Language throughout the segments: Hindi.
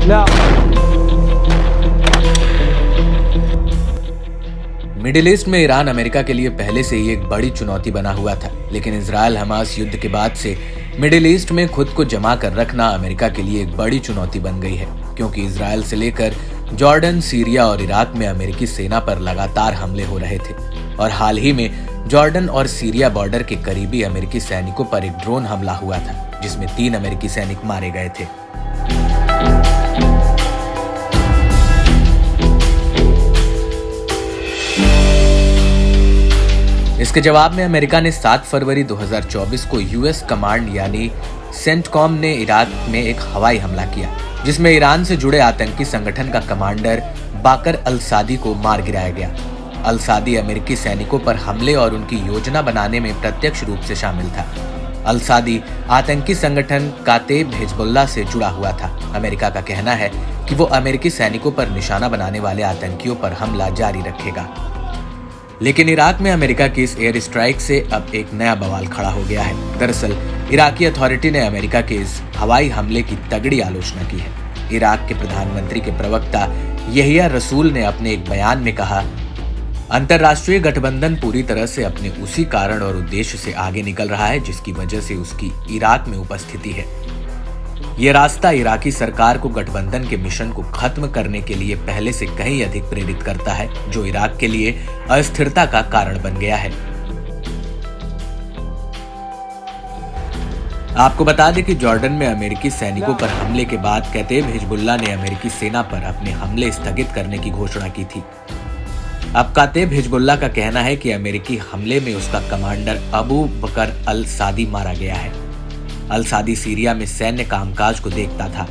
Now, मिडिल ईस्ट में ईरान अमेरिका के लिए पहले से ही एक बड़ी चुनौती बना हुआ था, लेकिन इजराइल हमास युद्ध के बाद से मिडिल ईस्ट में खुद को जमा कर रखना अमेरिका के लिए एक बड़ी चुनौती बन गई है, क्योंकि इजराइल से लेकर जॉर्डन, सीरिया और इराक में अमेरिकी सेना पर लगातार हमले हो रहे थे और हाल ही में जॉर्डन और सीरिया बॉर्डर के करीबी अमेरिकी सैनिकों पर एक ड्रोन हमला हुआ था, जिसमें 3 अमेरिकी सैनिक मारे गए थे। इसके जवाब में अमेरिका ने 7 फरवरी 2024 को यूएस कमांड यानी सेंटकॉम ने इराक में एक हवाई हमला किया, जिसमें ईरान से जुड़े आतंकी संगठन का कमांडर बाकर अल-सादी को मार गिराया गया। अल-सादी अमेरिकी सैनिकों पर हमले और उनकी योजना बनाने में प्रत्यक्ष रूप से शामिल था। अल-सादी आतंकी संगठन कातेब हिजबुल्लाह से जुड़ा हुआ था। अमेरिका का कहना है कि वो अमेरिकी सैनिकों पर निशाना बनाने वाले आतंकियों पर हमला जारी रखेगा। लेकिन इराक में अमेरिका की इस एयर स्ट्राइक से अब एक नया बवाल खड़ा हो गया है। दरअसल इराकी अथॉरिटी ने अमेरिका के इस हवाई हमले की तगड़ी आलोचना की है। इराक के प्रधानमंत्री के प्रवक्ता यहिया रसूल ने अपने एक बयान में कहा, अंतर्राष्ट्रीय गठबंधन पूरी तरह से अपने उसी कारण और उद्देश्य से आगे निकल रहा है जिसकी वजह से उसकी इराक में उपस्थिति है। ये रास्ता इराकी सरकार को गठबंधन के मिशन को खत्म करने के लिए पहले से कहीं अधिक प्रेरित करता है, जो इराक के लिए अस्थिरता का कारण बन गया है। आपको बता दें कि जॉर्डन में अमेरिकी सैनिकों पर हमले के बाद कातेब हिजबुल्लाह ने अमेरिकी सेना पर अपने हमले स्थगित करने की घोषणा की थी। अब कातेब हिजबुल्लाह का कहना है कि अमेरिकी हमले में उसका कमांडर अबू बकर अल-सादी मारा गया है। अल-सादी सीरिया में सैन्य कामकाज को देखता था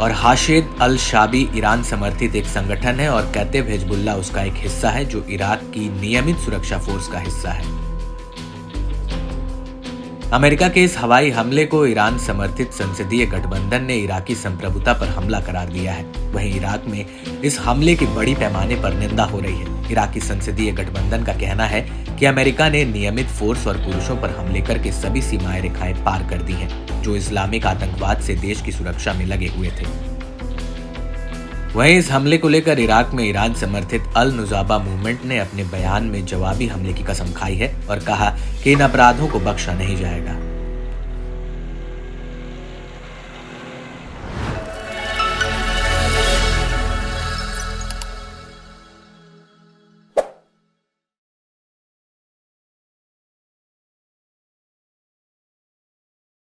और हाशिद अल-शाबी ईरान समर्थित एक संगठन है और कातेब हिजबुल्लाह उसका एक हिस्सा है, जो इराक की नियमित सुरक्षा फोर्स का हिस्सा है। अमेरिका के इस हवाई हमले को ईरान समर्थित संसदीय गठबंधन ने इराकी संप्रभुता पर हमला करार दिया है। वहीं इराक में इस हमले की बड़ी पैमाने पर निंदा हो रही है। इराकी संसदीय गठबंधन का कहना है कि अमेरिका ने नियमित फोर्स और पुरुषों पर हमले करके सभी सीमाएं रेखाएं पार कर दी हैं, जो इस्लामिक आतंकवाद से देश की सुरक्षा में लगे हुए थे। वहीं इस हमले को लेकर इराक में ईरान समर्थित अल नुज़ाबा मूवमेंट ने अपने बयान में जवाबी हमले की कसम खाई है और कहा कि इन अपराधों को बख्शा नहीं जाएगा।